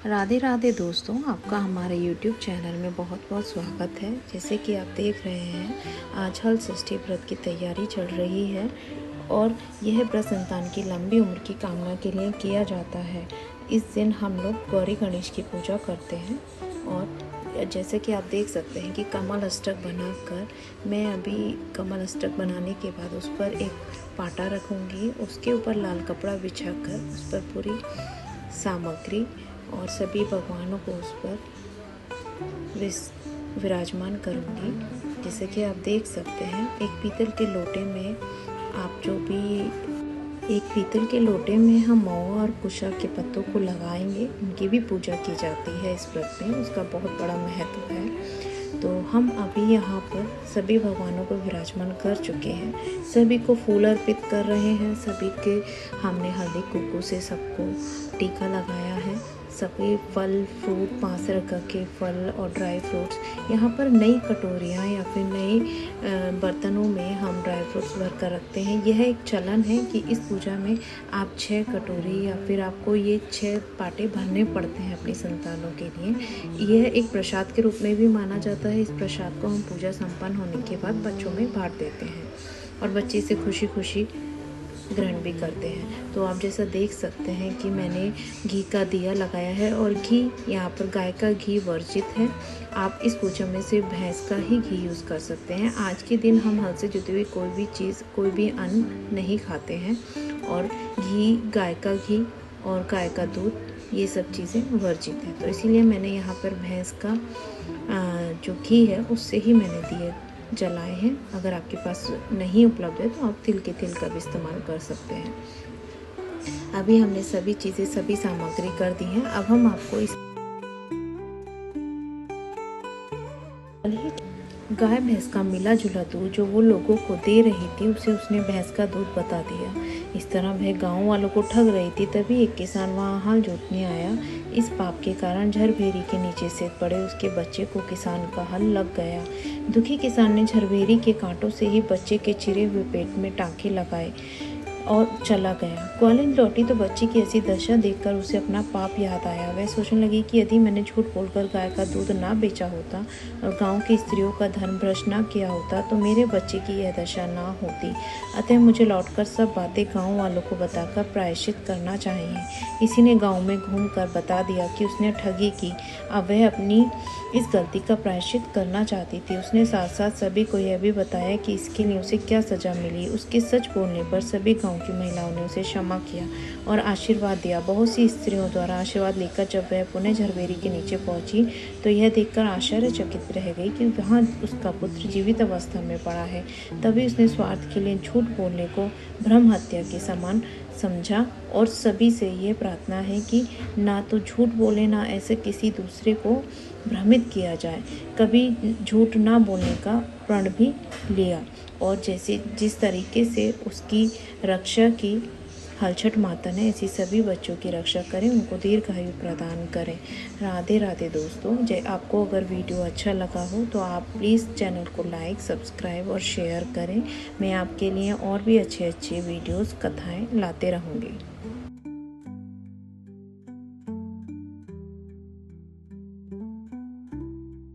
राधे राधे दोस्तों, आपका हमारे YouTube चैनल में बहुत बहुत स्वागत है। जैसे कि आप देख रहे हैं, आज हल षष्ठी व्रत की तैयारी चल रही है और यह व्रत संतान की लंबी उम्र की कामना के लिए किया जाता है। इस दिन हम लोग गौरी गणेश की पूजा करते हैं और जैसे कि आप देख सकते हैं कि कमल अष्टक बनाकर मैं अभी कमल अष्टक बनाने के बाद उस पर एक पाटा रखूँगी। उसके ऊपर लाल कपड़ा बिछाकर उस पर पूरी सामग्री और सभी भगवानों को उस पर विराजमान करूँगी। जैसे कि आप देख सकते हैं, एक पीतल के लोटे में हम महुआ और कुशा के पत्तों को लगाएंगे। उनकी भी पूजा की जाती है इस व्रत में, उसका बहुत बड़ा महत्व है। तो हम अभी यहाँ पर सभी भगवानों को विराजमान कर चुके हैं, सभी को फूल अर्पित कर रहे हैं। सभी के हमने हल्दी कुमकुम से सबको टीका लगाया है। सभी फल फ्रूट 5 रखा के फल और ड्राई फ्रूट्स, यहाँ पर नई कटोरियाँ या फिर नए बर्तनों में हम ड्राई फ्रूट्स भर कर रखते हैं। यह एक चलन है कि इस पूजा में आप 6 कटोरी या फिर आपको ये 6 पाटे भरने पड़ते हैं अपनी संतानों के लिए। यह एक प्रसाद के रूप में भी माना जाता है। इस प्रसाद को हम पूजा संपन्न होने के बाद बच्चों में बांट देते हैं और बच्चे इसे खुशी खुशी ग्रहण भी करते हैं। तो आप जैसा देख सकते हैं कि मैंने घी का दिया लगाया है और घी यहाँ पर गाय का घी वर्जित है। आप इस पूजा में से भैंस का ही घी यूज़ कर सकते हैं। आज के दिन हम हल से जुटी हुई कोई भी अन्न नहीं खाते हैं और घी, गाय का घी और गाय का दूध, ये सब चीज़ें वर्जित हैं। तो इसीलिए मैंने यहाँ पर भैंस का जो घी है उससे ही मैंने दिए जलाए हैं। अगर आपके पास नहीं उपलब्ध है तो आप तिल के तेल का भी इस्तेमाल कर सकते हैं। अभी हमने सभी सामग्री कर दी हैं। अब हम आपको इस गाय भैंस का मिला जुला दूध जो वो लोगों को दे रही थी, उसे उसने भैंस का दूध बता दिया। इस तरह वह गांव वालों को ठग रही थी। तभी एक किसान वहां हल जोतने आया। इस पाप के कारण झरभेरी के नीचे से पड़े उसके बच्चे को किसान का हल लग गया। दुखी किसान ने झरभेरी के कांटों से ही बच्चे के चिरे हुए पेट में टांके लगाए और चला गया। ग्वालिन लौटी तो बच्ची की ऐसी दशा देखकर उसे अपना पाप याद आया। वह सोचने लगी कि यदि मैंने झूठ बोलकर गाय का दूध ना बेचा होता और गांव की स्त्रियों का धर्म भ्रष्ट ना किया होता तो मेरे बच्चे की यह दशा ना होती। अतः मुझे लौटकर सब बातें गांव वालों को बताकर प्रायश्चित करना चाहिए। किसी ने गाँव में घूमकर बता दिया कि उसने ठगी की। अब वह अपनी इस गलती का प्रायश्चित करना चाहती थी। उसने साथ साथ सभी को यह भी बताया कि इसके लिए उसे क्या सजा मिली। उसके सच बोलने पर सभी गांव की महिलाओं ने उसे क्षमा किया और आशीर्वाद दिया। बहुत सी स्त्रियों द्वारा आशीर्वाद लेकर जब वह पुनः झरभेरी के नीचे पहुंची तो यह देखकर आश्चर्यचकित रह गई कि वहाँ उसका पुत्र जीवित अवस्था में पड़ा है। तभी उसने स्वार्थ के लिए झूठ बोलने को ब्रह्म हत्या के समान समझा और सभी से ये प्रार्थना है कि ना तो झूठ बोले, ना ऐसे किसी दूसरे को भ्रमित किया जाए। कभी झूठ ना बोलने का प्रण भी लिया और जिस तरीके से उसकी रक्षा की हलछट माता ने, ऐसी सभी बच्चों की रक्षा करें, उनको दीर्घायु प्रदान करें। राधे राधे दोस्तों। आपको अगर वीडियो अच्छा लगा हो तो आप प्लीज़ चैनल को लाइक, सब्सक्राइब और शेयर करें। मैं आपके लिए और भी अच्छे वीडियोस, कथाएं लाते रहूँगी।